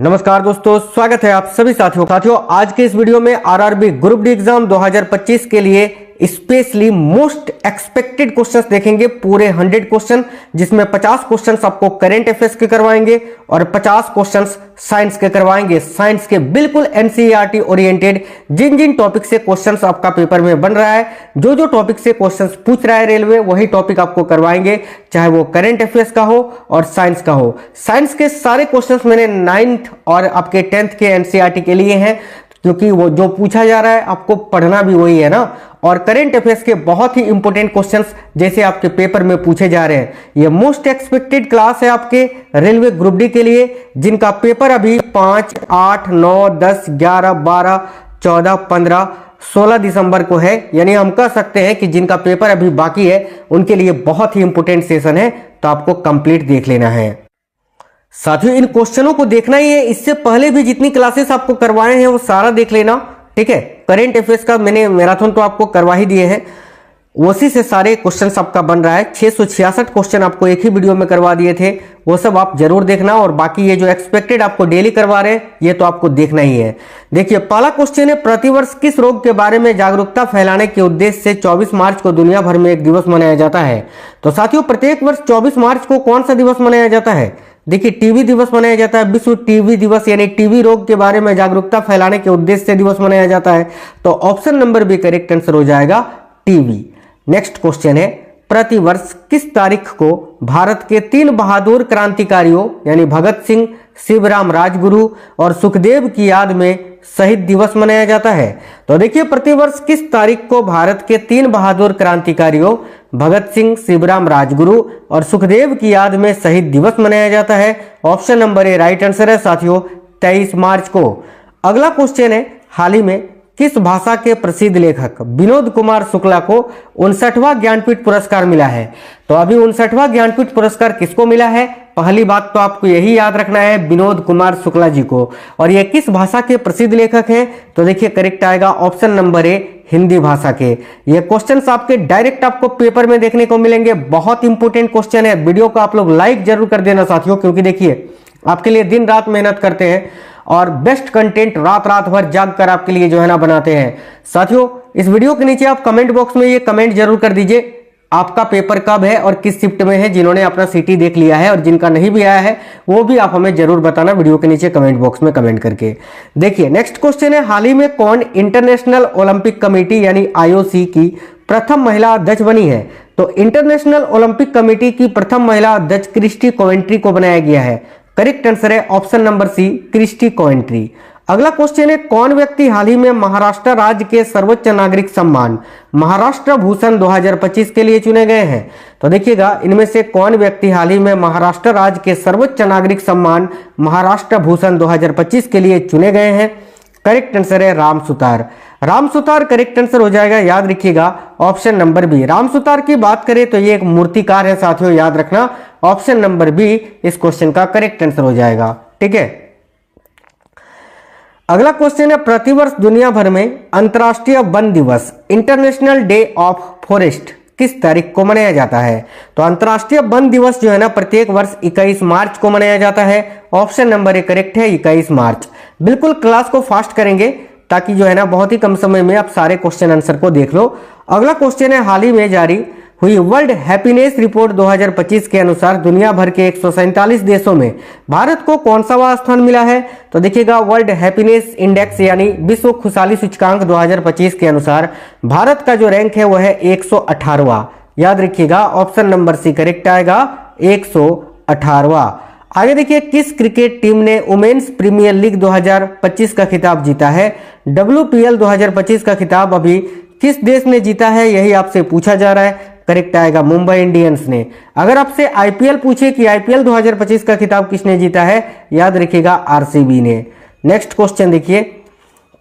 नमस्कार दोस्तों, स्वागत है आप सभी साथियों आज के इस वीडियो में आरआरबी ग्रुप डी एग्जाम 2025 के लिए स्पेशली मोस्ट एक्सपेक्टेड क्वेश्चंस देखेंगे। पूरे 100 क्वेश्चन, जिसमें 50 क्वेश्चंस आपको करंट अफेयर्स के करवाएंगे और 50 क्वेश्चंस साइंस के करवाएंगे। साइंस के बिल्कुल एनसीईआरटी ओरिएंटेड जिन जिन टॉपिक से क्वेश्चंस आपका पेपर में बन रहा है, जो जो टॉपिक से क्वेश्चंस पूछ रहा है रेलवे, वही टॉपिक आपको करवाएंगे, चाहे वो करंट अफेयर्स का हो और साइंस का हो। साइंस के सारे क्वेश्चंस मैंने 9th और आपके 10th के एनसीईआरटी के लिए हैं, क्योंकि वो जो पूछा जा रहा है आपको पढ़ना भी वही है ना। और करंट अफेयर्स के बहुत ही इंपॉर्टेंट क्वेश्चंस जैसे आपके पेपर में पूछे जा रहे हैं। ये मोस्ट एक्सपेक्टेड क्लास है आपके रेलवे ग्रुप डी के लिए, जिनका पेपर अभी 5, 8, 9, 10, 11, 12, 14, 15, 16 दिसंबर को है। यानी हम कह सकते हैं कि जिनका पेपर अभी बाकी है उनके लिए बहुत ही इंपॉर्टेंट सेशन है, तो आपको कंप्लीट देख लेना है। साथियों, इन क्वेश्चनों को देखना ही है। इससे पहले भी जितनी क्लासेस आपको करवाए हैं वो सारा देख लेना, ठीक है। करंट अफेयर्स का मैंने मैराथन तो आपको करवा ही दिए हैं, उसी से सारे क्वेश्चंस आपका बन रहा है। 666 क्वेश्चन आपको एक ही वीडियो में करवा दिए थे, वो सब आप जरूर देखना। और बाकी ये जो एक्सपेक्टेड आपको डेली करवा रहे हैं, ये तो आपको देखना ही है। देखिए, पहला क्वेश्चन है, प्रतिवर्ष किस रोग के बारे में जागरूकता फैलाने के उद्देश्य से 24 मार्च को दुनिया भर में एक दिवस मनाया जाता है? तो साथियों, प्रत्येक वर्ष 24 मार्च को कौन सा दिवस मनाया जाता है? देखिए, टीबी दिवस मनाया जाता है। विश्व टीबी दिवस, यानी टीबी रोग के बारे में जागरूकता फैलाने के उद्देश्य से दिवस मनाया जाता है। तो option number B correct answer हो जाएगा, टीबी। नेक्स्ट क्वेश्चन है, प्रतिवर्ष किस तारीख को भारत के 3 बहादुर क्रांतिकारियों यानी भगत सिंह, शिवराम राजगुरु और सुखदेव की याद में शहीद दिवस मनाया जाता है? तो देखिए, प्रतिवर्ष किस तारीख को भारत के 3 बहादुर क्रांतिकारियों भगत सिंह, शिवराम राजगुरु और सुखदेव की याद में शहीद दिवस मनाया जाता है? Option number A right answer है साथियों, 23 मार्च को। अगला क्वेश्चन है, हाल ही में किस भाषा के प्रसिद्ध लेखक विनोद कुमार शुक्ला को 59वां ज्ञानपीठ पुरस्कार मिला है? तो अभी 59वां ज्ञानपीठ पुरस्कार किसको मिला है? पहली बात तो आपको यही याद रखना है, विनोद कुमार शुक्ला जी को। और ये किस भाषा के प्रसिद्ध लेखक हैं? तो देखिए, करेक्ट आएगा ऑप्शन नंबर ए, हिंदी भाषा के। ये क्वेश्चंस आपके डायरेक्ट आपको पेपर में देखने को मिलेंगे। बहुत इंपॉर्टेंट क्वेश्चन है। वीडियो को आप लोग लाइक जरूर कर देना साथियों, क्योंकि देखिए, आपके लिए दिन रात मेहनत करते हैं और बेस्ट कंटेंट रात रात भर जाग कर आपके लिए जो है ना बनाते हैं। साथियों, इस वीडियो के नीचे आप कमेंट बॉक्स में ये कमेंट जरूर कर दीजिए, आपका पेपर कब है और किस शिफ्ट में है। जिन्होंने अपना सीटी देख लिया है और जिनका नहीं भी आया है, वो भी आप हमें जरूर बताना वीडियो के नीचे कमेंट बॉक्स में कमेंट करके। देखिए, नेक्स्ट क्वेश्चन है, हाल ही में कौन इंटरनेशनल ओलंपिक कमेटी यानी आईओसी की प्रथम महिला अध्यक्ष बनी है? तो इंटरनेशनल ओलंपिक कमेटी की प्रथम महिला अध्यक्ष क्रिस्टी कोवेंट्री को बनाया गया है। करेक्ट आंसर है option number C, Christy Coventry. अगला क्वेश्चन है, कौन व्यक्ति हाल ही में महाराष्ट्र राज्य के सर्वोच्च नागरिक सम्मान महाराष्ट्र भूषण 2025 के लिए चुने गए हैं? तो देखिएगा, इनमें से कौन व्यक्ति हाल ही में महाराष्ट्र राज्य के सर्वोच्च नागरिक सम्मान महाराष्ट्र भूषण 2025 के लिए चुने गए हैं? करेक्ट आंसर है राम सुतार। राम सुतार करेक्ट आंसर हो जाएगा, याद रखिएगा option number B. Ram Sutar की बात करें तो ये एक मूर्तिकार है साथियों, याद रखना ऑप्शन नंबर बी इस क्वेश्चन का करेक्ट आंसर हो जाएगा, ठीक है। अगला क्वेश्चन है, प्रतिवर्ष दुनिया भर में अंतर्राष्ट्रीय वन दिवस इंटरनेशनल डे ऑफ फॉरेस्ट किस तारीख को मनाया जाता है? तो अंतर्राष्ट्रीय वन दिवस जो है ना, प्रत्येक वर्ष 21 मार्च को मनाया जाता है। ऑप्शन नंबर ए करेक्ट है, 21 मार्च। बिल्कुल क्लास को फास्ट करेंगे ताकि जो है ना बहुत ही कम समय में आप सारे क्वेश्चन आंसर को देख लो। अगला क्वेश्चन है, हाल ही में जारी हुई वर्ल्ड हैप्पीनेस रिपोर्ट 2025 के अनुसार दुनिया भर के 147 देशों में भारत को कौन सा स्थान मिला है? तो देखिएगा, वर्ल्ड हैप्पीनेस इंडेक्स यानी विश्व खुशहाली सूचकांक 2025 के अनुसार भारत का जो रैंक है वो है 118वां। याद रखिएगा ऑप्शन नंबर सी करेक्ट आएगा, 118वां। आगे देखिए, किस क्रिकेट टीम ने वुमेन्स प्रीमियर लीग 2025 का खिताब जीता है? WPL 2025 का खिताब अभी किस देश ने जीता है, यही आपसे पूछा जा रहा है। करेक्ट आएगा मुंबई इंडियंस ने। अगर आपसे आईपीएल पूछे कि आईपीएल 2025 का खिताब किसने जीता है, याद रखिएगा आरसीबी ने। नेक्स्ट क्वेश्चन देखिए,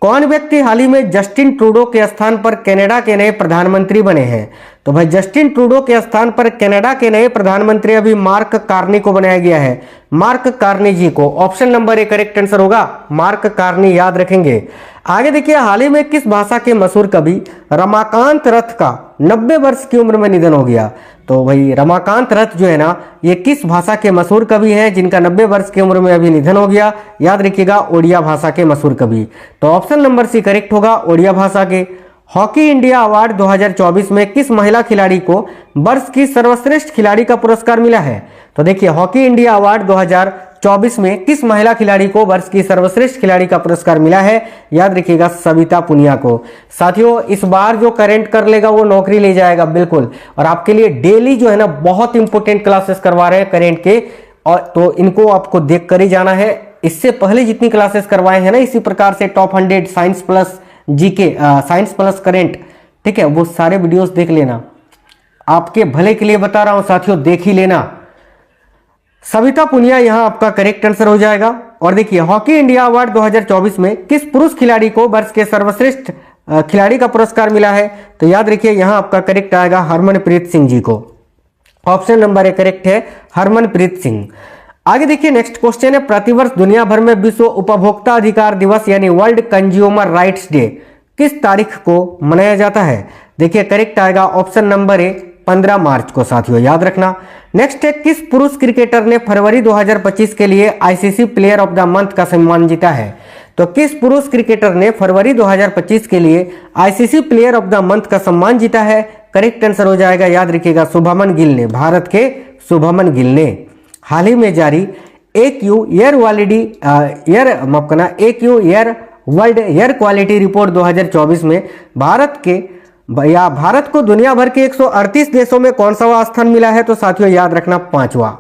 कौन व्यक्ति हाल ही में जस्टिन ट्रूडो के स्थान पर कनाडा के नए प्रधानमंत्री बने हैं? तो भाई, जस्टिन ट्रूडो के स्थान पर कनाडा के नए प्रधानमंत्री अभी मार्क कार्नी को बनाया गया है। मार्क कार्नी जी को। Option number A correct answer होगा, मार्क कार्नी, याद रखेंगे। आगे देखिए, हाल ही में किस भाषा के मशहूर कवि रमाकांत रथ का 90 वर्ष की उम्र में निधन हो गया? तो भाई रमाकांत रथ जो है ना, ये किस भाषा के मशहूर कवि हैं जिनका 90 वर्ष की उम्र में अभी निधन हो गया? याद रखिएगा, ओडिया भाषा के मशहूर कवि। तो ऑप्शन नंबर सी करेक्ट होगा, ओडिया भाषा के। हॉकी इंडिया अवार्ड 2024 में किस महिला खिलाड़ी को वर्ष की सर्वश्रेष्ठ खिलाड़ी का पुरस्कार मिला है? तो देखिए, हॉकी इंडिया अवार्ड 2024 में किस महिला खिलाड़ी को वर्ष की सर्वश्रेष्ठ खिलाड़ी का पुरस्कार मिला है? याद रखिएगा, सविता पुनिया को। साथियों, इस बार जो करेंट कर लेगा वो नौकरी ले जाएगा बिल्कुल। और आपके लिए डेली जो है ना बहुत इंपॉर्टेंट क्लासेस करवा रहे हैं करेंट के, और तो इनको आपको देख कर ही जाना है। इससे पहले जितनी क्लासेस करवाए हैं ना इसी प्रकार से top 100 science plus GK, science plus current, ठीक है, वो सारे वीडियोस देख लेना। आपके भले के लिए बता रहा हूं साथियों, देख ही लेना। सविता पुनिया यहां आपका करेक्ट आंसर हो जाएगा। और देखिए, हॉकी इंडिया अवार्ड 2024 में किस पुरुष खिलाड़ी को वर्ष के सर्वश्रेष्ठ खिलाड़ी का पुरस्कार मिला है? तो याद रखिए, यहां आपका करेक्ट आएगा हरमनप्रीत सिंह जी को। ऑप्शन नंबर ए करेक्ट है, हरमनप्रीत सिंह। आगे देखिए, नेक्स्ट क्वेश्चन है, प्रतिवर्ष दुनिया भर में विश्व उपभोक्ता अधिकार दिवस यानी वर्ल्ड कंज्यूमर राइट्स डे किस तारीख को मनाया जाता है? देखिए, करेक्ट आएगा ऑप्शन नंबर ए 15 मार्च को। साथियों याद रखना। नेक्स्ट है, किस पुरुष क्रिकेटर ने फरवरी 2025 के लिए ICC player of the month का सम्मान जीता है? तो किस पुरुष क्रिकेटर ने फरवरी 2025 के लिए ICC player of the month का सम्मान जीता है? करेक्ट आंसर हो जाएगा, याद रखिएगा, शुभमन गिल ने, भारत के शुभमन गिल ने। हाल ही में जारी AQ air world air quality report 2024 में भारत को दुनिया भर के 138 देशों में कौन सा स्थान मिला है? तो साथियों याद रखना, 5वां।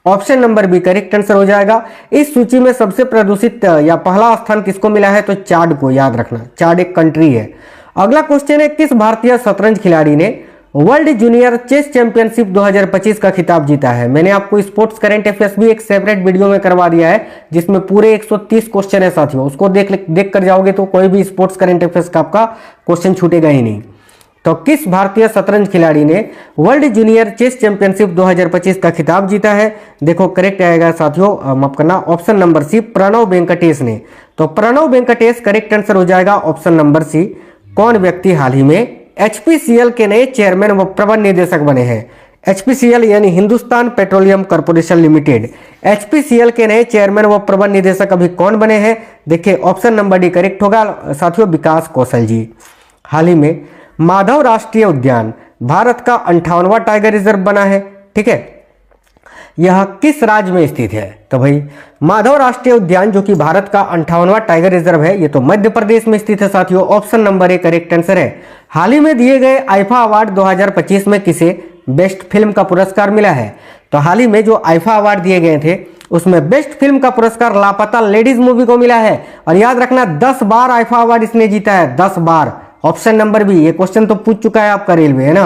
Option number B correct answer हो जाएगा। इस सूची में सबसे प्रदूषित या पहला स्थान किसको मिला है? तो चाड को। याद रखना, चाड एक कंट्री है। अगला क्वेश्चन है, किस भारतीय शतरंज खिलाड़ी ने वर्ल्ड जूनियर चेस चैंपियनशिप 2025 का खिताब जीता है? मैंने आपको स्पोर्ट्स करंट अफेयर्स भी एक सेपरेट वीडियो में करवा दिया है जिसमें पूरे 130 क्वेश्चन है साथियों। उसको देख कर जाओगे तो कोई भी स्पोर्ट्स करंट अफेयर्स का आपका क्वेश्चन छूटेगा ही नहीं। तो किस भारतीय शतरंज खिलाड़ी ने वर्ल्ड जूनियर चेस चैंपियनशिप 2025 का खिताब जीता है? देखो, करेक्ट आएगा साथियों, माफ करना, option number C, Pranav Venkatesh ने। तो प्रणव वेंकटेश करेक्ट आंसर हो जाएगा, ऑप्शन नंबर सी। कौन व्यक्ति हाल ही में HPCL के नए चेयरमैन व प्रबंध निदेशक बने हैं? HPCL यानी Hindustan petroleum corporation limited, HPCL के नए चेयरमैन व प्रबंध निदेशक अभी कौन बने हैं? देखिए, ऑप्शन नंबर डी करेक्ट होगा साथियों, विकास कौशल जी। हाल ही में माधव राष्ट्रीय उद्यान भारत का 58वां टाइगर रिजर्व बना है, ठीक है, यह किस राज्य में स्थित है? तो भाई माधव राष्ट्रीय उद्यान जो कि भारत का 58वां टाइगर रिजर्व है, ये तो मध्य प्रदेश में स्थित है साथियों। Option number A correct answer है। हाल ही में दिए गए आईफा अवार्ड 2025 में किसे बेस्ट फिल्म का पुरस्कार मिला है? तो हाल ही में जो आईफा अवार्ड दिए गए थे उसमें बेस्ट फिल्म का पुरस्कार लापता लेडीज मूवी को मिला है। और याद रखना, 10 बार आईफा अवार्ड इसने जीता है, 10 बार। ऑप्शन नंबर बी, ये क्वेश्चन तो पूछ चुका है आपका रेलवे, है ना।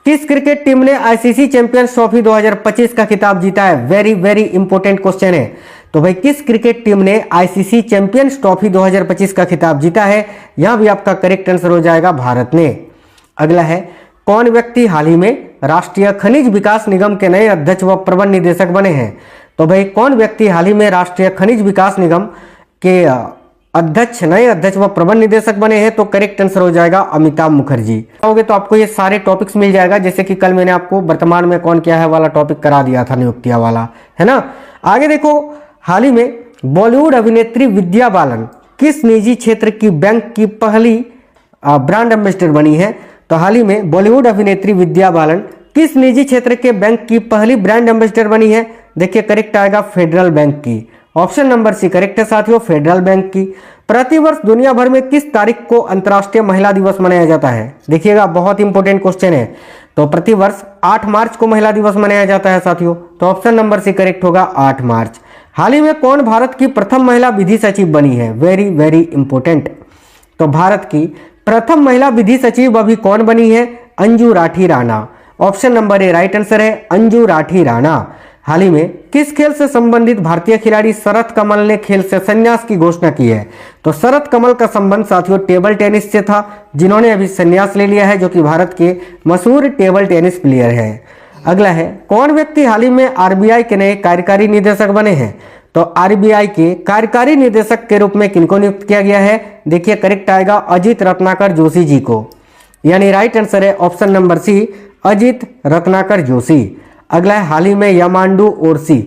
किस क्रिकेट टीम ने आईसीसी चैंपियंस ट्रॉफी 2025 का खिताब जीता है? वेरी वेरी इंपॉर्टेंट क्वेश्चन है। तो भाई किस क्रिकेट टीम ने आईसीसी चैंपियंस ट्रॉफी 2025 का खिताब जीता है? यहां भी आपका करेक्ट आंसर हो जाएगा, भारत ने। अगला है, कौन व्यक्ति हाल ही में राष्ट्रीय खनिज विकास निगम के नए अध्यक्ष व प्रबंध निदेशक बने हैं? तो भाई कौन व्यक्ति हाल ही में राष्ट्रीय खनिज विकास निगम के नए अध्यक्ष व प्रबंध निदेशक बने हैं? तो करेक्ट आंसर हो जाएगा अमिताभ मुखर्जी। आओगे तो आपको ये सारे टॉपिक्स मिल जाएगा, जैसे कि कल मैंने आपको वर्तमान में कौन क्या है वाला टॉपिक करा दिया था, नियुक्तियां वाला, है ना। आगे देखो, हाल ही में बॉलीवुड अभिनेत्री विद्या बालन किस निजी क्षेत्र की बैंक की पहली ब्रांड एम्बेसडर बनी है? तो हाल ही में बॉलीवुड अभिनेत्री विद्या बालन किस निजी क्षेत्र के बैंक की पहली ब्रांड एम्बेसडर बनी है? देखिए, करेक्ट आएगा फेडरल बैंक की। ऑप्शन नंबर सी करेक्ट है साथियों, फेडरल बैंक की। प्रतिवर्ष दुनिया भर में किस तारीख को अंतर्राष्ट्रीय महिला दिवस मनाया जाता है? देखिएगा, बहुत इंपॉर्टेंट क्वेश्चन है। तो प्रतिवर्ष 8 मार्च को महिला दिवस मनाया जाता है साथियों। तो ऑप्शन नंबर सी करेक्ट होगा, 8 मार्च। हाल ही में कौन भारत की प्रथम महिला विधि सचिव बनी है? Very very important. तो भारत की प्रथम महिला विधि सचिव अभी कौन बनी है? Anju Rathi Rana. Option number A right answer है, अंजू राठी राणा। हाल ही में किस खेल से संबंधित भारतीय खिलाड़ी शरत कमल ने खेल से संन्यास की घोषणा की है? तो शरत कमल का संबंध साथियों टेबल टेनिस से था, जिन्होंने अभी संन्यास ले लिया है, जो कि भारत के मशहूर टेबल टेनिस प्लेयर है। अगला है, कौन व्यक्ति हाल ही में आरबीआई के नए कार्यकारी निदेशक बने हैं? तो आरबीआई के कार्यकारी निदेशक के रूप में किनको नियुक्त किया गया है? देखिए, करेक्ट आएगा अजित रत्नाकर जोशी जी को। यानी राइट आंसर है option number C, Ajit Ratnakar Joshi. अगला है हाल ही में यामांडू ओरसी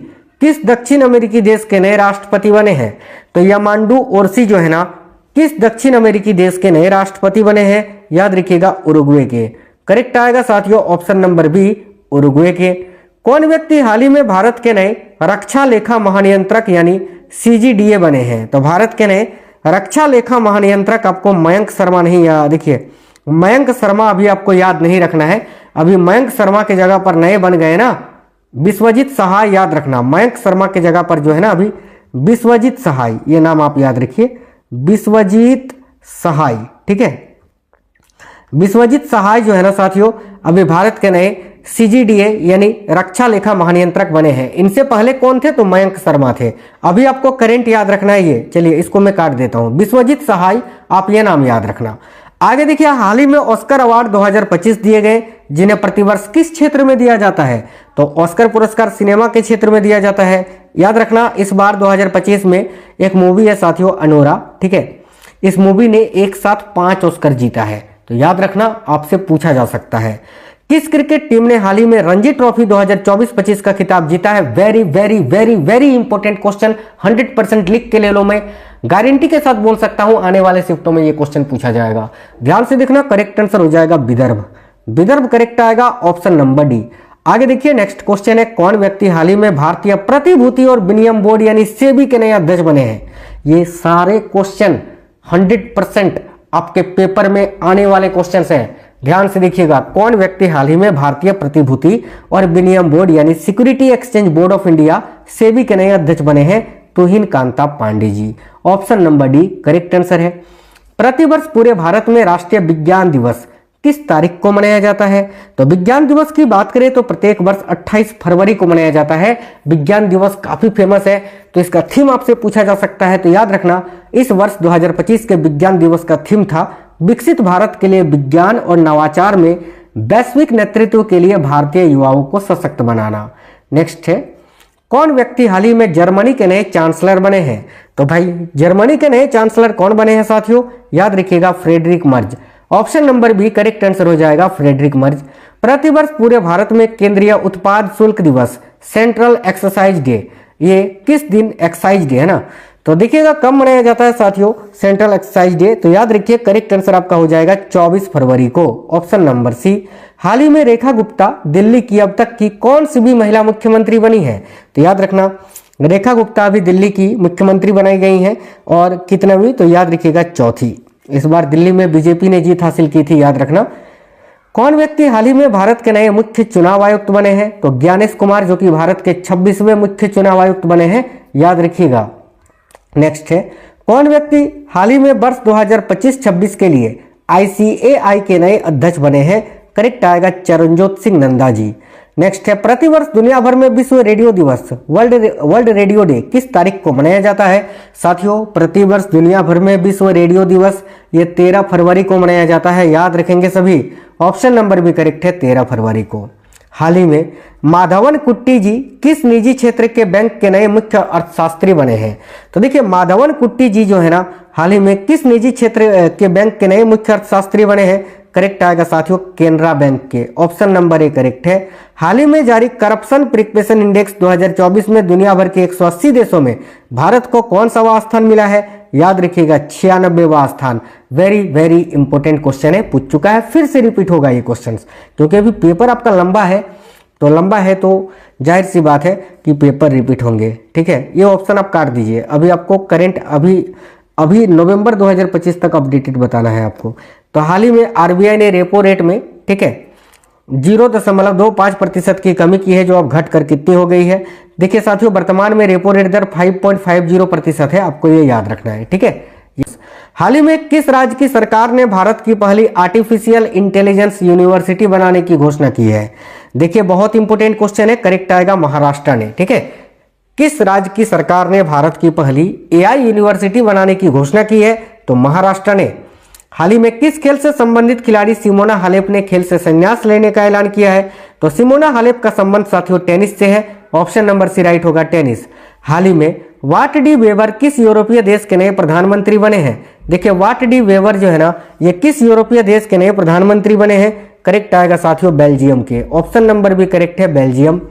किस दक्षिण अमेरिकी देश के नए राष्ट्रपति बने हैं? तो यामांडू ओरसी जो है ना किस दक्षिण अमेरिकी देश के नए राष्ट्रपति बने हैं? याद रखिएगा उरुग्वे के। करेक्ट आएगा साथियों ऑप्शन नंबर बी उरुग्वे के। कौन व्यक्ति हाल ही में भारत के नए रक्षा लेखा महानियंत्रक यानी CGDA बने हैं? तो भारत के नए रक्षा लेखा महानियंत्रक आपको मयंक शर्मा नहीं याद, देखिए मयंक शर्मा अभी आपको याद नहीं रखना है, अभी मयंक शर्मा के जगह पर नए बन गए ना विश्वजीत सहाय, याद रखना मयंक शर्मा के जगह पर जो है ना अभी विश्वजीत सहाय, ये नाम आप याद रखिए विश्वजीत सहाय, ठीक है। विश्वजीत सहाय जो है ना साथियों अभी भारत के नए CGDA यानी रक्षा लेखा महानियंत्रक बने हैं। इनसे पहले कौन थे? तो मयंक शर्मा थे। अभी आपको करंट याद रखना है ये, चलिए इसको मैं काट देता हूं, विश्वजीत सहाय, आप ये नाम याद रखना। आगे देखिए हाल ही में ऑस्कर अवार्ड 2025 दिए गए जिन्हें प्रतिवर्ष किस क्षेत्र में दिया जाता है? तो ऑस्कर पुरस्कार सिनेमा के क्षेत्र में दिया जाता है। याद रखना इस बार 2025 में एक मूवी है साथियों अनोरा, ठीक है। इस मूवी ने एक साथ 5 ऑस्कर जीता है, तो याद रखना आपसे पूछा जा सकता है। किस क्रिकेट टीम ने हाल ही में रणजी ट्रॉफी 2024-25 का खिताब जीता है? Very very very very important question, 100% लिख के ले लो, मैं गारंटी के साथ बोल सकता हूं आने वाले शिफ्टों में ये क्वेश्चन पूछा जाएगा। ध्यान से देखना, करेक्ट आंसर हो जाएगा विदर्भ। विदर्भ करेक्ट आएगा ऑप्शन नंबर डी। आगे देखिए नेक्स्ट क्वेश्चन है कौन व्यक्ति हाल ही में भारतीय प्रतिभूति और विनिमय बोर्ड यानी सेबी के नए अध्यक्ष बने हैं? ये सारे क्वेश्चन 100% आपके पेपर में आने वाले क्वेश्चन हैं। ध्यान से देखिएगा, कौन व्यक्ति हाल ही में भारतीय प्रतिभूति और विनिमय बोर्ड यानी security exchange board of India SEBI के नए अध्यक्ष बने हैं? Tuhin Kanta Pandey ji. Option number D correct answer है। प्रतिवर्ष पूरे भारत में राष्ट्रीय विज्ञान दिवस किस तारीख को मनाया जाता है? तो विज्ञान दिवस की बात करें तो प्रत्येक वर्ष 28 फरवरी को मनाया जाता है। विज्ञान दिवस काफी फेमस है, तो इसका थीम आपसे पूछा जा सकता है। तो याद रखना इस वर्ष 2025 के विज्ञान दिवस का थीम था विकसित भारत के लिए विज्ञान और नवाचार में वैश्विक नेतृत्व के लिए भारतीय युवाओं को सशक्त बनाना। नेक्स्ट है कौन व्यक्ति हाल ही में जर्मनी के नए चांसलर बने हैं? तो भाई जर्मनी के नए चांसलर कौन बने हैं साथियों? याद रखिएगा Frederick Merz. Option number B correct answer हो जाएगा फ्रेडरिक मर्ज। प्रतिवर्ष पूरे भारत में केंद्रीय उत्पाद शुल्क दिवस सेंट्रल एक्साइज डे, ये किस दिन एक्साइज डे है ना, तो देखिएगा कब मनाया जाता है साथियों सेंट्रल एक्साइज डे? तो याद रखिए करेक्ट आंसर आपका हो जाएगा 24 फरवरी को, ऑप्शन नंबर सी। हाल ही में रेखा गुप्ता दिल्ली की अब तक की कौन सी भी महिला मुख्यमंत्री बनी है? तो याद रखना रेखा गुप्ता अभी दिल्ली की मुख्यमंत्री बनाई गई हैं और कितनवीं? तो याद रखिएगा चौथी। इस बार दिल्ली में बीजेपी ने जीत हासिल की थी, याद रखना। कौन व्यक्ति हाल ही में भारत के नए मुख्य चुनाव आयुक्त बने हैं? तो ज्ञानेश कुमार जो कि भारत के 26वें मुख्य चुनाव आयुक्त बने हैं, याद रखिएगा। नेक्स्ट है कौन व्यक्ति हाल ही में वर्ष 2025-26 के लिए ICAI के नए अध्यक्ष बने हैं? करेक्ट आएगा चरणजोत सिंह नंदा जी। नेक्स्ट है प्रतिवर्ष दुनिया भर में विश्व रेडियो दिवस वर्ल्ड रेडियो डे किस तारीख को मनाया जाता है? साथियों प्रतिवर्ष दुनिया भर में विश्व रेडियो दिवस ये 13 फरवरी को मनाया जाता है, याद रखेंगे सभी। ऑप्शन नंबर भी करेक्ट है 13 फरवरी को। हाल ही में माधवन कुट्टी जी किस निजी क्षेत्र के बैंक के नए मुख्य अर्थशास्त्री बने हैं? तो देखिए माधवन कुट्टी जी जो है ना हाल ही में किस निजी क्षेत्र के बैंक के नए मुख्य अर्थशास्त्री बने हैं? करेक्ट आएगा साथियों केनरा बैंक के, ऑप्शन नंबर ए करेक्ट है। हाल ही में जारी करप्शन प्रिकवेशन इंडेक्स 2024 में दुनिया भर के 180 देशों में भारत को कौन सा स्थान मिला है? याद रखिएगा 96वां स्थान। वेरी वेरी इंपॉर्टेंट क्वेश्चन है, पूछ चुका है, फिर से रिपीट होगा ये क्वेश्चन, क्योंकि अभी पेपर आपका लंबा है तो जाहिर सी बात है कि पेपर रिपीट होंगे, ठीक है। ये ऑप्शन आप काट दीजिए। अभी आपको करंट अभी नवंबर 2025 तक अपडेटेड बताना है आपको। तो हाल ही में RBI ने रेपो रेट में, ठीक है, 0.25% की कमी की है, जो अब घट कर कितनी हो गई है? देखिए साथियों वर्तमान में रेपो रेट दर 5.50% है, आपको ये याद रखना है, ठीक है। हाल ही में किस राज्य की सरकार ने भारत की पहली आर्टिफिशियल इंटेलिजेंस यूनिवर्सिटी बनाने की घोषणा की है? देखिए बहुत इंपॉर्टेंट क्वेश्चन है, करेक्ट आएगा महाराष्ट्र ने, ठीक है। किस राज्य की सरकार ने भारत की पहली AI यूनिवर्सिटी बनाने की घोषणा की है? तो महाराष्ट्र ने। हाल ही में किस खेल से संबंधित खिलाड़ी सिमोना हालेप ने खेल से संन्यास लेने का ऐलान किया है? तो सिमोना हालेप का संबंध साथियों टेनिस से है, ऑप्शन नंबर सी राइट होगा टेनिस। हाल ही में वाट डी वेबर किस यूरोपीय देश के नए प्रधानमंत्री बने हैं? देखिए वाट डी वेबर जो है ना ये किस यूरोपीय देश के नए प्रधानमंत्री बने हैं? करेक्ट आएगा साथियों बेल्जियम के। ऑप्शन नंबर भी करेक्ट है, बेल्जियम।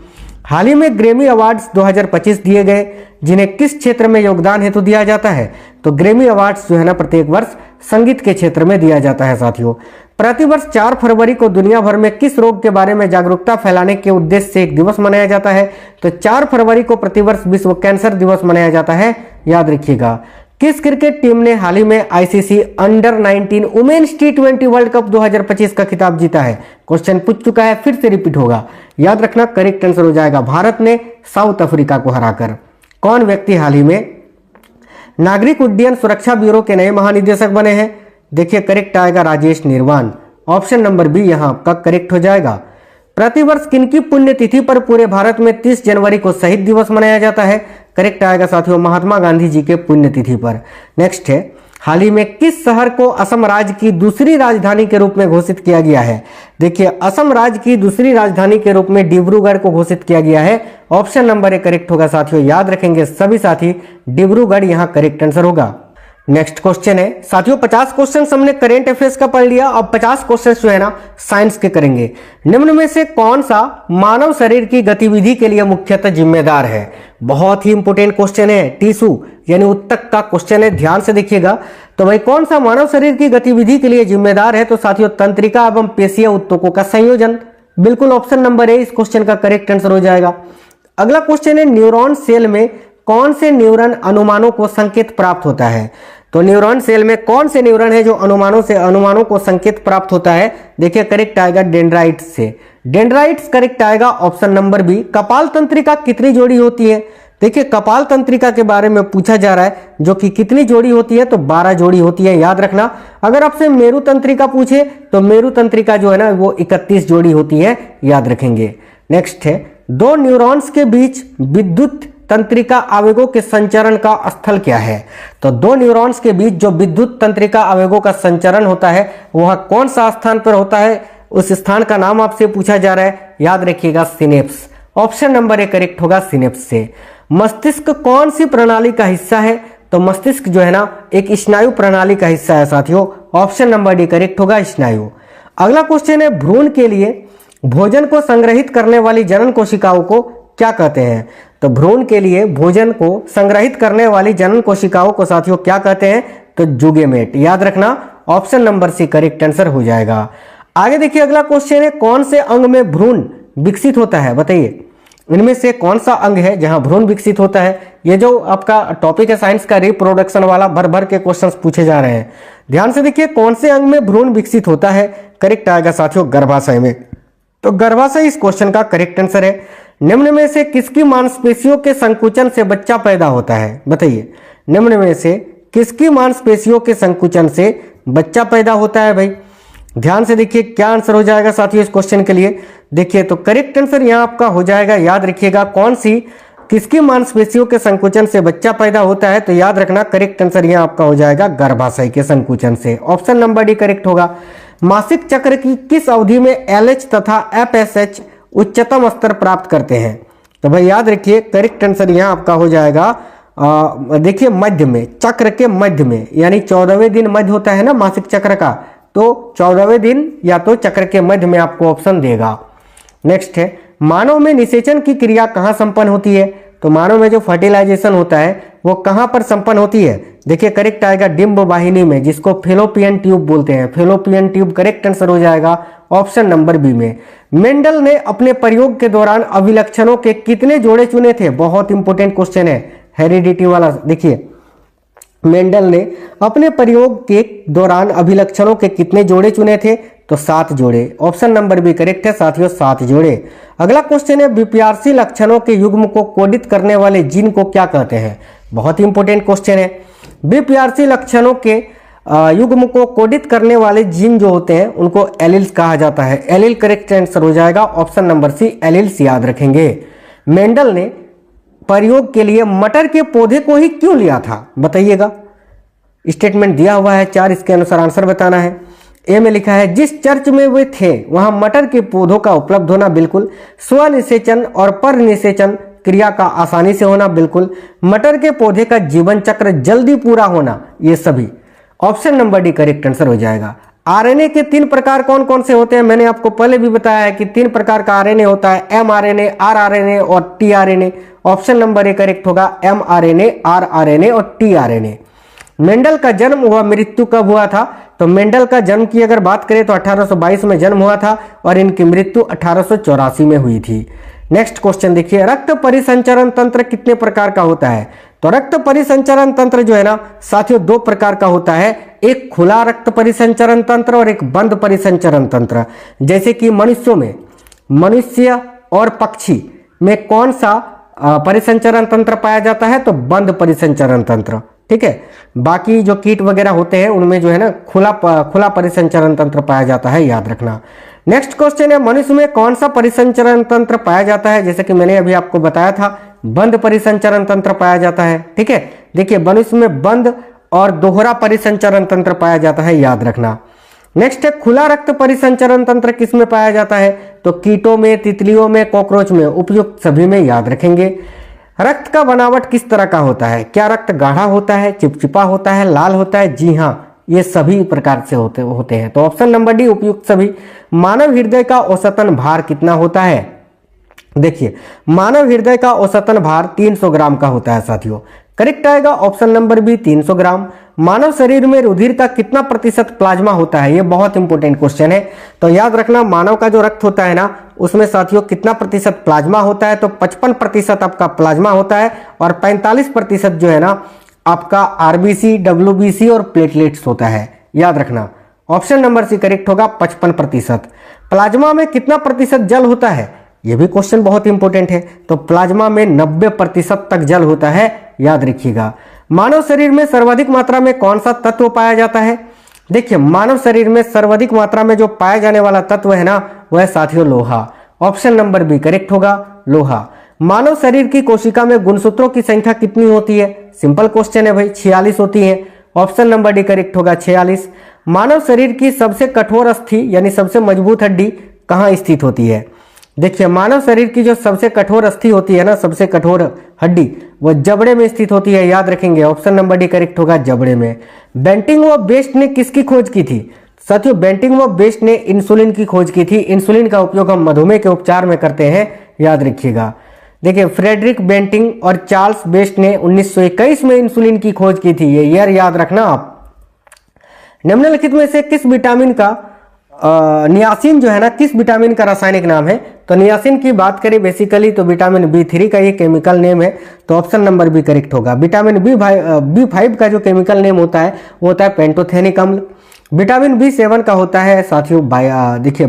हाल ही में ग्रैमी अवार्ड्स 2025 दिए गए, जिन्हें किस क्षेत्र में योगदान हेतु दिया जाता है? तो ग्रैमी अवार्ड्स जो है ना प्रत्येक वर्ष संगीत के क्षेत्र में दिया जाता है साथियों। प्रतिवर्ष 4 फरवरी को दुनिया भर में किस रोग के बारे में जागरूकता फैलाने के उद्देश्य से एक दिवस मनाया जाता है? तो 4 फरवरी को प्रतिवर्ष विश्व कैंसर दिवस मनाया जाता है, याद रखिएगा। किस क्रिकेट टीम ने हाल ही में आईसीसी अंडर 19 वुमेन्स टी20 वर्ल्ड कप 2025 का खिताब जीता है? क्वेश्चन पूछ चुका है, फिर से रिपीट होगा, याद रखना। करेक्ट आंसर हो जाएगा भारत ने साउथ अफ्रीका को हराकर। कौन व्यक्ति हाल ही में नागरिक उड्डयन सुरक्षा ब्यूरो के नए महानिदेशक बने हैं? देखिए करेक्ट आएगा राजेश निर्वाण। ऑप्शन नंबर बी यहां आपका करेक्ट हो जाएगा। प्रतिवर्ष किनकी पुण्यतिथि पर पूरे भारत में 30 जनवरी को शहीद दिवस मनाया जाता है? करेक्ट आएगा साथियों महात्मा गांधी जी के पुण्यतिथि पर। नेक्स्ट है, हाल ही में किस शहर को असम राज्य की दूसरी राजधानी के रूप में घोषित किया गया है? देखिए असम राज्य की दूसरी राजधानी के रूप में डिब्रूगढ़ को घोषित किया गया है। ऑप्शन नंबर ए करेक्ट होगा साथियों, याद रखेंगे सभी साथी, डिब्रूगढ़ यहां करेक्ट आंसर होगा। नेक्स्ट क्वेश्चन है साथियों, 50 क्वेश्चन हमने करेंट अफेयर्स का पढ़ लिया। अब 50 क्वेश्चन जो है ना साइंस के करेंगे। निम्न में से कौन सा मानव शरीर की गतिविधि के लिए मुख्यतः जिम्मेदार है? बहुत ही इंपोर्टेंट क्वेश्चन है, टिश्यू यानी उत्तक का क्वेश्चन है, ध्यान से देखिएगा। तो भाई कौन सा मानव शरीर की गतिविधि के लिए जिम्मेदार है? तो साथियों तंत्रिका एवं पेशीय उत्तकों का संयोजन। बिल्कुल ऑप्शन नंबर ए इस क्वेश्चन का करेक्ट आंसर हो जाएगा। अगला क्वेश्चन है, न्यूरॉन सेल में कौन से न्यूरॉन अनुमानों को संकेत प्राप्त होता है? तो न्यूरॉन सेल में कौन से न्यूरॉन है जो अनुमानों को संकेत प्राप्त होता है? देखिए करेक्ट आएगा डेंड्राइट्स से। डेंड्राइट्स करेक्ट आएगा ऑप्शन नंबर बी। कपाल तंत्रिका कितनी जोड़ी होती है? देखिए कपाल तंत्रिका के बारे में पूछा जा रहा है, जो कि कितनी जोड़ी होती है? तो 12 जोड़ी होती है, याद रखना। अगर आपसे मेरु तंत्रिका पूछे तो मेरु तंत्रिका जो है ना वो 31 जोड़ी होती है, याद रखेंगे। नेक्स्ट है, दो न्यूरॉन्स के बीच विद्युत तंत्रिका आवेगों के संचरण का स्थल क्या है? तो दो न्यूरॉन्स के बीच जो विद्युत तंत्रिका आवेगों का संचरण होता है वह कौन सा स्थान पर होता है? उस स्थान का नाम आपसे पूछा जा रहा है, याद रखिएगा synapse. Option number A correct होगा सिनेप्स से। मस्तिष्क कौन सी प्रणाली का हिस्सा है? तो मस्तिष्क जो है ना एक स्नायु प्रणाली का हिस्सा है साथियों। ऑप्शन नंबर डी करेक्ट होगा स्नायु। अगला क्वेश्चन है, भ्रूण के लिए भोजन को संग्रहित करने वाली जनन कोशिकाओं को क्या कहते हैं? तो भ्रूण के लिए भोजन को संग्रहित करने वाली जनन कोशिकाओं को साथियों क्या कहते हैं? तो जुगेमेट, याद रखना। Option number C correct answer हो जाएगा। आगे देखिए अगला क्वेश्चन है, कौन से अंग में भ्रूण विकसित होता है? बताइए इनमें से कौन सा अंग है जहां भ्रूण विकसित होता है? ये जो आपका टॉपिक है साइंस का रिप्रोडक्शन वाला, भर भर के क्वेश्चंस पूछे जा रहे हैं। ध्यान से देखिए कौन से अंग में भ्रूण विकसित होता है? करेक्ट आएगा साथियों गर्भाशय में। तो गर्भाशय इस क्वेश्चन का करेक्ट आंसर है। निम्न में से किसकी मांसपेशियों के संकुचन से बच्चा पैदा होता है? बताइए निम्न में से किसकी मांसपेशियों के संकुचन से बच्चा पैदा होता है? भाई ध्यान से देखिए क्या आंसर हो जाएगा साथियों इस क्वेश्चन के लिए। देखिए तो करेक्ट आंसर यहां आपका हो जाएगा, याद रखिएगा कौन सी किसकी मांसपेशियों के संकुचन से बच्चा पैदा होता है? तो याद रखना करेक्ट आंसर यहां आपका हो जाएगा गर्भाशय के संकुचन से। ऑप्शन नंबर डी करेक्ट होगा। मासिक चक्र की किस अवधि में LH तथा FSH उच्चतम स्तर प्राप्त करते हैं? तो भाई याद रखिए करेक्ट आंसर यहां आपका हो जाएगा देखिए मध्य में, चक्र के मध्य में, यानी 14वें दिन मध्य होता है ना मासिक चक्र का, तो 14वें दिन या तो चक्र के मध्य में आपको ऑप्शन देगा। नेक्स्ट है, मानव में निषेचन की क्रिया कहां संपन्न होती है? तो मानव में जो फर्टिलाइजेशन होता है वो कहां पर संपन्न होती है? देखिए करेक्ट आएगा डिंब वाहिनी में, जिसको फेलोपियन ट्यूब बोलते हैं। फेलोपियन ट्यूब करेक्ट आंसर हो जाएगा ऑप्शन नंबर बी में। मेंडल ने अपने प्रयोग के दौरान अभिलक्षणों के कितने जोड़े चुने थे? बहुत इंपोर्टेंट क्वेश्चन है, हेरिडिटी वाला। देखिए मेंडल ने अपने प्रयोग के दौरान अभिलक्षणों के कितने जोड़े चुने थे? तो 7 जोड़े। ऑप्शन नंबर बी करेक्ट है साथियों, 7 जोड़े। अगला क्वेश्चन है, विपर्यासी लक्षणों के युग्म को कोडित करने वाले जीन को क्या कहते हैं? बहुत इंपोर्टेंट क्वेश्चन है। विपर्यासी लक्षणों के युग्म को कोडित करने वाले जीन जो होते हैं उनको एलील्स कहा जाता है। एलील करेक्ट आंसर हो जाएगा ऑप्शन नंबर सी एलील्स, याद रखेंगे। मेंडल ने प्रयोग के लिए मटर के पौधे को ही क्यों लिया था? बताइएगा, स्टेटमेंट दिया हुआ है 4, इसके अनुसार आंसर बताना है। ए में लिखा है, जिस चर्च में वे थे वहां मटर के पौधों का उपलब्ध होना, बिल्कुल। स्व निषेचन और पर निषेचन क्रिया का आसानी से होना, बिल्कुल। मटर के पौधे का जीवन चक्र जल्दी पूरा होना, ये सभी। Option number D correct answer हो जाएगा। आरएनए के 3 प्रकार कौन कौन से होते हैं? मैंने आपको पहले भी बताया है कि 3 प्रकार का आरएनए होता है, एमआरएनए, आरआरएनए और tRNA. Option number A correct होगा, एमआरएनए, आरआरएनए और टीआरएनए। मेंडल का जन्म हुआ, मृत्यु कब हुआ था? तो मेंडल का जन्म की अगर बात करें तो 1822 में जन्म हुआ था और इनकी मृत्यु 1884 में हुई थी। नेक्स्ट क्वेश्चन देखिए, रक्त परिसंचरण तंत्र कितने प्रकार का होता है? तो रक्त परिसंचरण तंत्र जो है ना साथियों 2 प्रकार का होता है, एक खुला रक्त परिसंचरण तंत्र और एक बंद परिसंचरण तंत्र। जैसे कि मनुष्यों में, मनुष्य और पक्षी में कौन सा परिसंचरण तंत्र पाया जाता है? तो बंद परिसंचरण तंत्र, ठीक है। बाकी जो कीट वगैरह होते हैं उनमें जो है ना खुला परिसंचरण तंत्र पाया जाता है, याद रखना। नेक्स्ट क्वेश्चन है, मनुष्य में कौन सा परिसंचरण तंत्र पाया जाता है? जैसे कि मैंने अभी आपको बताया था, बंद परिसंचरण तंत्र पाया जाता है, ठीक है। देखिए मनुष्य में बंद और दोहरा परिसंचरण तंत्र पाया जाता है, याद रखना। नेक्स्ट है, खुला रक्त परिसंचरण तंत्र किस में पाया जाता है? तो कीटों में, तितलियों में, कॉकरोच में, उपयुक्त सभी में, याद रखेंगे। रक्त का बनावट किस तरह का होता है? क्या रक्त गाढ़ा होता है, चिपचिपा होता है, लाल होता है? जी हाँ, ये सभी प्रकार से होते हैं। तो ऑप्शन नंबर डी उपयुक्त सभी। मानव हृदय का औसतन भार कितना होता है? देखिए मानव हृदय का औसतन भार 300 ग्राम का होता है साथियों, करेक्ट आएगा ऑप्शन नंबर बी 300 ग्राम। मानव शरीर में रुधिर का कितना प्रतिशत प्लाज्मा होता है? ये बहुत इंपॉर्टेंट क्वेश्चन है, तो याद रखना मानव का जो रक्त होता है ना उसमें साथियों कितना प्रतिशत प्लाज्मा होता है? तो 55% आपका प्लाज्मा होता है और 45% जो है ना आपका आरबीसी, डब्ल्यूबीसी और प्लेटलेट्स होता है, याद रखना। ऑप्शन नंबर सी करेक्ट होगा 55%। प्लाज्मा में कितना प्रतिशत जल होता है? यह भी क्वेश्चन बहुत इंपॉर्टेंट है। तो प्लाज्मा में 90% तक जल होता है, याद रखिएगा। मानव शरीर में सर्वाधिक मात्रा में कौन सा तत्व पाया जाता है? देखिए मानव शरीर में सर्वाधिक मात्रा में जो पाया जाने वाला तत्व है ना वह है साथियों लोहा। ऑप्शन नंबर बी करेक्ट होगा, लोहा। मानव शरीर की कोशिका में गुणसूत्रों की संख्या कितनी होती है? सिंपल क्वेश्चन है भाई, 46 होती है। ऑप्शन नंबर डी करेक्ट होगा 46। मानव शरीर की सबसे कठोर अस्थि यानी सबसे मजबूत हड्डी कहाँ स्थित होती है? देखिए मानव शरीर की जो सबसे कठोर अस्थि होती है ना, सबसे कठोर हड्डी, वह जबड़े में स्थित होती है, याद रखेंगे। ऑप्शन नंबर डी करेक्ट होगा, जबड़े में। बेंटिंग व बेस्ट ने किसकी खोज की थी? साथियों बेंटिंग व बेस्ट ने इंसुलिन की खोज की थी। इंसुलिन का उपयोग हम मधुमेह के उपचार में करते हैं, याद रखिएगा। देखिए फ्रेडरिक बेंटिंग और चार्ल्स बेस्ट ने 1921 में इंसुलिन की खोज की थी, ये ईयर याद रखना आप। निम्नलिखित में से किस विटामिन का नियासिन जो है ना किस विटामिन का रासायनिक नाम है? तो नियासिन की बात करें बेसिकली तो विटामिन B3 का ये केमिकल नेम है, तो ऑप्शन नंबर बी करेक्ट होगा। विटामिन B5 का जो केमिकल नेम होता है वो होता है पेंटोथेनिक अम्ल। विटामिन B7 का होता है साथियों देखिए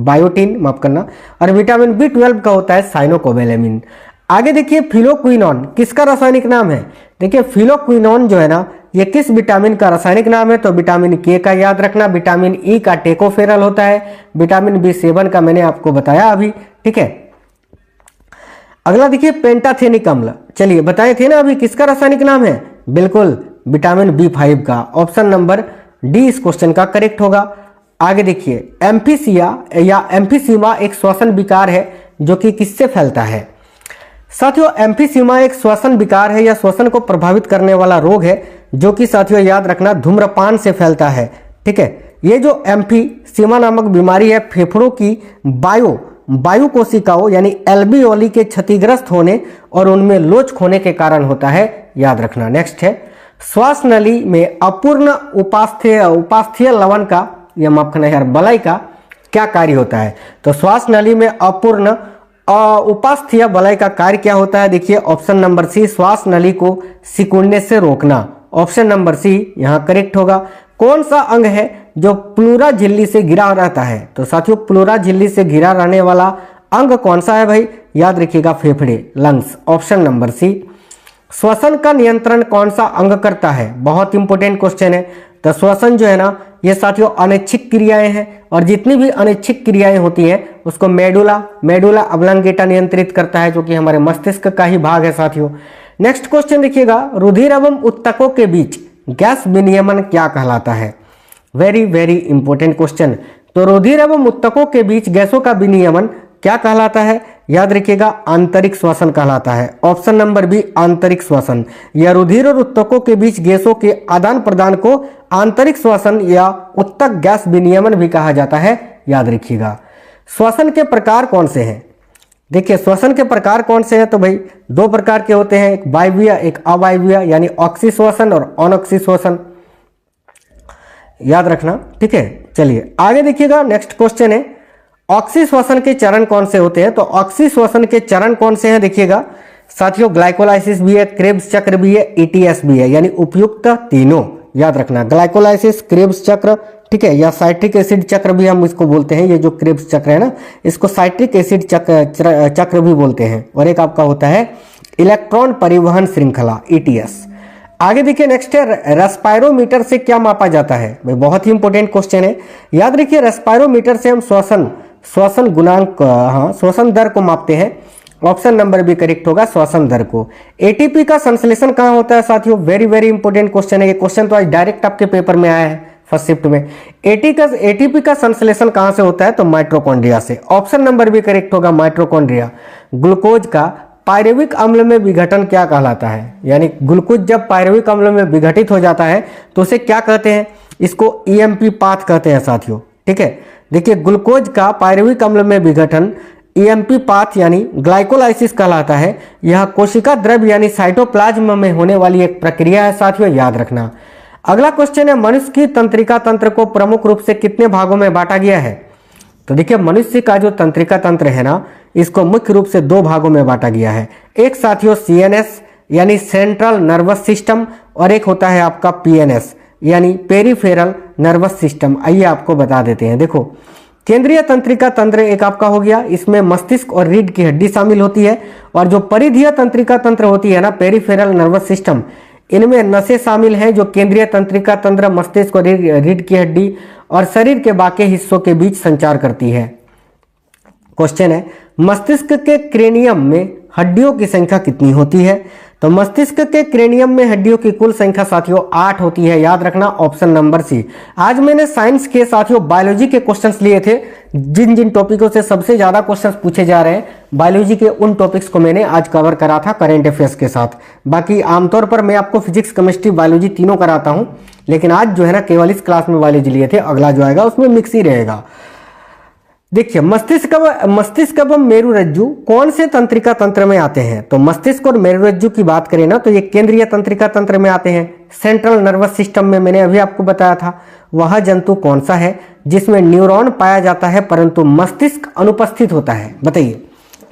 बायोटिन, माफ करना। और विटामिन B12 का होता है साइनोकोबैलेमिन। आगे देखिए फिलोक्विनोन किसका रासायनिक नाम है? देखिए फिलोक्विनोन जो है ना ये किस विटामिन का रासायनिक नाम है? तो विटामिन के का, याद रखना। विटामिन ई का टेकोफेरल होता है। विटामिन B7 का मैंने आपको बताया अभी, ठीक है। अगला देखिए पेंटाथेनिक अम्ल, चलिए बताए थे ना अभी किसका रासायनिक नाम है? बिल्कुल विटामिन B5 का। ऑप्शन नंबर डी इस क्वेश्चन का करेक्ट होगा। आगे देखिए एम्फीसिया या एम्फीसीमा एक श्वसन विकार है जो कि किससे फैलता है? साथियों एम्फीसीमा एक श्वसन विकार है या श्वसन को प्रभावित करने वाला रोग है जो कि साथियों याद रखना धूम्रपान से फैलता है, ठीक है। ये जो एम्फीसीमा नामक बीमारी है फेफड़ों की वायु कोशिकाओं यानी एल्वियोली के क्षतिग्रस्त होने और उनमें लोच खोने के कारण होता है, याद रखना। नेक्स्ट है श्वास नली में अपूर्ण उपास्थीय लवण का या माफ करना यार बलय का क्या कार्य होता है? तो श्वास नली में अपूर्ण उपास्थीय बलय का कार्य क्या होता है? देखिए ऑप्शन नंबर सी श्वास नली को सिकुड़ने से रोकना। ऑप्शन नंबर सी यहां करेक्ट होगा। कौन सा अंग है जो प्लूरा झिल्ली से घिरा रहता है? तो साथियों प्लूरा झिल्ली से घिरा रहने वाला अंग कौन सा है भाई? याद रखिएगा फेफड़े, लंग्स। ऑप्शन नंबर सी। श्वसन का नियंत्रण कौन सा अंग करता है? बहुत इंपॉर्टेंट क्वेश्चन है। तो श्वसन जो है ना ये साथियों अनैच्छिक क्रियाएं हैं और जितनी भी अनैच्छिक क्रियाएं होती हैं उसको मेडुला ऑब्लांगेटा नियंत्रित करता है जो कि हमारे मस्तिष्क का ही भाग है साथियों। नेक्स्ट क्वेश्चन देखिएगा रुधिर एवं उत्तकों के बीच गैस विनियमन क्या कहलाता है? Very very important question. तो रुधिर एवं उत्तकों के बीच गैसों का विनियमन क्या कहलाता है? याद रखिएगा आंतरिक श्वसन कहलाता है। ऑप्शन नंबर बी आंतरिक श्वसन। यह रुधिर और उत्तकों के बीच गैसों के आदान प्रदान को आंतरिक श्वसन या उत्तक गैस विनियमन भी कहा जाता है, याद रखिएगा। श्वसन के प्रकार कौन से हैं? देखिए श्वसन के प्रकार कौन से हैं, तो भाई दो प्रकार के होते हैं, एक वायवीय एक अवायवीय, यानी ऑक्सी श्वसन और अनऑक्सी श्वसन, याद रखना, ठीक है। चलिए आगे देखिएगा, नेक्स्ट क्वेश्चन है ऑक्सी श्वसन के चरण कौन से होते हैं? तो ऑक्सी श्वसन के चरण कौन से हैं देखिएगा साथियों, ग्लाइकोलाइसिस भी है, क्रेब्स चक्र भी है, ईटीएस भी है, यानी उपयुक्त तीनों, याद रखना। ग्लाइकोलाइसिस, क्रेब्स चक्र, ठीक है, या साइट्रिक एसिड चक्र भी हम इसको बोलते हैं। ये जो क्रेब्स चक्र है ना, इसको साइट्रिक एसिड चक्र भी बोलते हैं। और एक आपका होता है इलेक्ट्रॉन परिवहन श्रृंखला, ईटीएस। आगे देखिए नेक्स्ट है रेस्पायरोमीटर से क्या मापा जाता है? भाई बहुत ही इंपॉर्टेंट क्वेश्चन है, याद रखिए। रेस्पायरोमीटर से हम श्वसन गुणांक, हाँ श्वसन दर को मापते हैं। ऑप्शन नंबर भी करेक्ट होगा, श्वसन दर को। एटीपी का संश्लेषण कहाँ होता है साथियों? वेरी वेरी इंपॉर्टेंट क्वेश्चन है ये। क्वेश्चन तो आज डायरेक्ट आपके पेपर में आया है फर्स्ट शिफ्ट में। एटीपी का संश्लेषण कहाँ से होता है? तो माइटोकॉन्ड्रिया से। ऑप्शन नंबर भी करेक्ट होगा, माइटोकॉन्ड्रिया। ग्लूकोज का पायरुविक अम्ल में विघटन क्या कहलाता है? यानी ग्लूकोज जब पायरुविक अम्ल में विघटित हो जाता है तो उसे क्या कहते हैं? इसको ईएमपी पाथ कहते हैं साथियों, ठीक है। देखिए ग्लूकोज का पायरुविक अम्ल में विघटन ईएमपी पाथ यानी ग्लाइकोलाइसिस कहलाता है। यह कोशिका द्रव्य यानी साइटोप्लाज्म में होने वाली एक प्रक्रिया है साथियों, याद रखना। अगला क्वेश्चन है मनुष्य की तंत्रिका तंत्र को प्रमुख रूप से कितने भागों में बांटा गया है? तो देखिए मनुष्य का जो तंत्रिका तंत्र है ना, इसको मुख्य रूप से दो भागों में बांटा गया है। एक साथियों सीएनएस यानी सेंट्रल नर्वस सिस्टम, और एक होता है आपका पीएनएस यानी पेरिफेरल नर्वस सिस्टम। आइए आपको बता देते हैं। देखो केंद्रीय तंत्रिका तंत्र एक आपका हो गया, इसमें मस्तिष्क और रीढ़ की हड्डी शामिल होती है। और जो परिधीय तंत्रिका तंत्र होती है ना, पेरिफेरल नर्वस सिस्टम, इनमें नसें शामिल हैं जो केंद्रीय तंत्रिका तंत्र, मस्तिष्क और रीढ़ की हड्डी और शरीर के बाकी हिस्सों के बीच संचार करती है। क्वेश्चन है मस्तिष्क के क्रेनियम में हड्डियों की संख्या कितनी होती है? तो मस्तिष्क के क्रेनियम में हड्डियों की कुल संख्या साथियों 8 होती है, याद रखना। Option number C. आज मैंने साइंस के साथियों बायोलॉजी के क्वेश्चंस लिए थे। जिन जिन टॉपिकों से सबसे ज्यादा क्वेश्चंस पूछे जा रहे हैं बायोलॉजी के, उन टॉपिक्स को मैंने आज कवर करा था करेंट अफेयर्स के साथ। बाकी आमतौर पर मैं आपको फिजिक्स, केमिस्ट्री, बायोलॉजी तीनों कराता हूं, लेकिन आज जो है ना केवल इस क्लास में बायोलॉजी लिए थे। अगला जो आएगा उसमें मिक्स ही रहेगा। देखिए मस्तिष्क एवं मेरुरज्जु कौन से तंत्रिका तंत्र में आते हैं? तो मस्तिष्क और मेरुरज्जु की बात करें ना, तो ये केंद्रीय तंत्रिका तंत्र में आते हैं। सेंट्रल नर्वस सिस्टम में मैंने अभी आपको बताया था। वह जंतु कौन सा है जिसमें न्यूरॉन पाया जाता है परंतु मस्तिष्क अनुपस्थित होता है? बताइए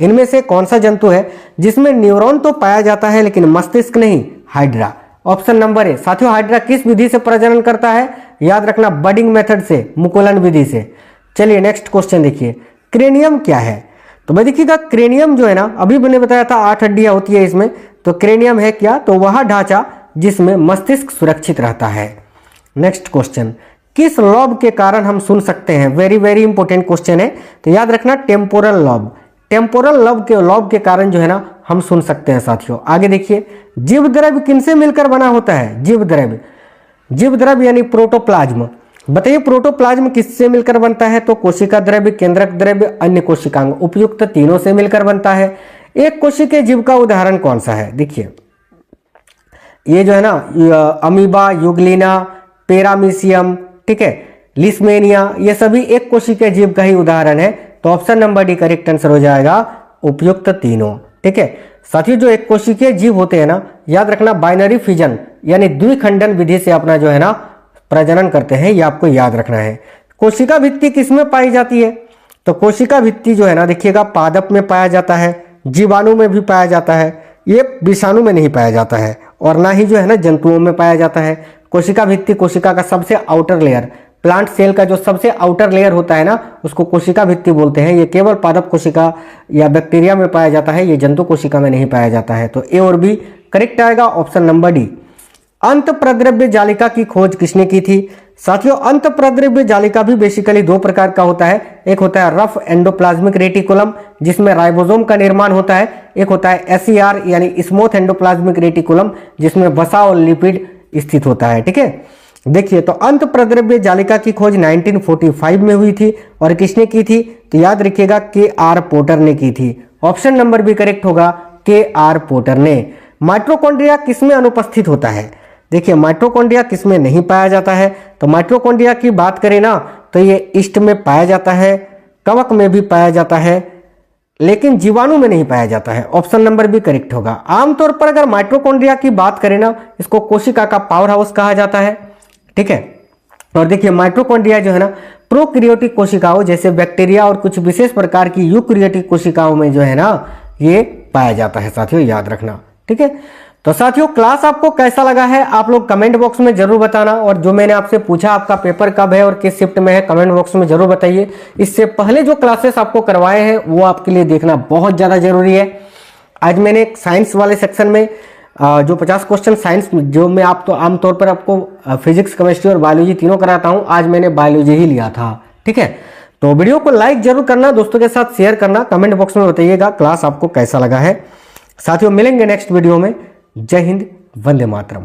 इनमें से कौन सा जंतु है जिसमें न्यूरॉन तो पाया जाता है लेकिन मस्तिष्क नहीं? हाइड्रा। Option number A. साथियों हाइड्रा किस विधि से प्रजनन करता है? याद रखना बडिंग मेथड से, मुकुलन विधि से। चलिए नेक्स्ट क्वेश्चन देखिए, क्रेनियम क्या है? तो भाई देखिएगा क्रेनियम जो है ना, अभी मैंने बताया था 8 हड्डियां होती है इसमें। तो क्रेनियम है क्या? तो वह ढांचा जिसमें मस्तिष्क सुरक्षित रहता है। नेक्स्ट क्वेश्चन, किस लॉब के कारण हम सुन सकते हैं? वेरी वेरी इंपॉर्टेंट क्वेश्चन है, तो याद रखना टेम्पोरल लॉब। टेम्पोरल लॉब के कारण जो है ना हम सुन सकते हैं साथियों। आगे देखिए जीव द्रव्य किनसे मिलकर बना होता है? जीव द्रव्य यानी प्रोटोप्लाज्म। बताइए प्रोटोप्लाज्म किससे मिलकर बनता है? तो कोशिका द्रव्य, केंद्रक द्रव्य, अन्य कोशिकांग, उपयुक्त तीनों से मिलकर बनता है। एक कोशिकीय जीव का उदाहरण कौन सा है? देखिए ये जो है ना अमीबा, यूग्लिना, पेरामीशियम, ठीक है, लिस्मेनिया, ये सभी एक कोशिकीय जीव का ही उदाहरण है। तो option number D correct answer हो जाएगा, उपयुक्त तीनों। ठीक है साथियों, जो एक कोशिकीय जीव होते हैं ना, याद रखना बाइनरी फिजन यानी द्विखंडन विधि से अपना जो है ना प्रजनन करते हैं, ये आपको याद रखना है। कोशिका भित्ति किसमें पाई जाती है? तो कोशिका भित्ति जो है ना देखिएगा पादप में पाया जाता है, जीवाणु में भी पाया जाता है, ये विषाणु में नहीं पाया जाता है, और ना ही जो है ना जंतुओं में पाया जाता है। कोशिका भित्ति कोशिका का सबसे आउटर लेयर, प्लांट सेल का जो सबसे आउटर लेयर होता है ना, उसको कोशिका भित्ति बोलते हैं। ये केवल पादप कोशिका या बैक्टीरिया में पाया जाता है, ये जंतु कोशिका में नहीं पाया जाता है। तो ए और बी करेक्ट आएगा, ऑप्शन नंबर डी। अंत प्रद्रव्य जालिका की खोज किसने की थी? साथियों अंत प्रद्रव्य जालिका भी बेसिकली दो प्रकार का होता है। एक होता है रफ एंडोप्लाज्मिक रेटिकुलम जिसमें राइबोसोम का निर्माण होता है, एक होता है एसईआर यानी स्मूथ एंडोप्लाज्मिक रेटिकुलम जिसमें वसा और लिपिड स्थित होता है। ठीक है, देखिए तो अंत प्रद्रव्य जालिका की खोज 1945 में हुई थी, और किसने की थी? तो याद रखिएगा के.आर. पोर्टर ने की थी। ऑप्शन नंबर भी करेक्ट होगा, के.आर. पोर्टर ने। माइटोकॉन्ड्रिया किसमें अनुपस्थित होता है? देखिए माइटोकॉन्ड्रिया किसमें नहीं पाया जाता है, तो माइटोकॉन्ड्रिया की बात करें ना तो ये ईस्ट में पाया जाता है, कवक में भी पाया जाता है, लेकिन जीवाणु में नहीं पाया जाता है। ऑप्शन नंबर बी करेक्ट होगा। आमतौर पर अगर माइटोकॉन्ड्रिया की बात करें ना, इसको कोशिका का पावर हाउस कहा जाता है, ठीक है। और देखिए माइटोकॉन्ड्रिया जो है ना प्रोकैरियोटिक कोशिकाओं जैसे बैक्टीरिया और कुछ विशेष प्रकार की यूकैरियोटिक कोशिकाओं में जो है ना ये पाया जाता है साथियों, याद रखना, ठीक है। तो साथियों क्लास आपको कैसा लगा है आप लोग कमेंट बॉक्स में जरूर बताना, और जो मैंने आपसे पूछा आपका पेपर कब है और किस शिफ्ट में है कमेंट बॉक्स में जरूर बताइए। इससे पहले जो क्लासेस आपको करवाए हैं वो आपके लिए देखना बहुत ज़्यादा जरूरी है। आज मैंने साइंस वाले सेक्शन में जो 50 क्वेश्चन साइंस जो मैं आप तो आमतौर पर आपको फिजिक्स केमिस्ट्री और बायोलॉजी तीनों कराता हूँ, आज मैंने बायोलॉजी ही लिया था, ठीक है। तो वीडियो को लाइक जरूर करना, दोस्तों के साथ शेयर करना, कमेंट बॉक्स में बताइएगा क्लास आपको कैसा लगा है। साथियों मिलेंगे नेक्स्ट वीडियो में। जय हिंद, वंदे मातरम।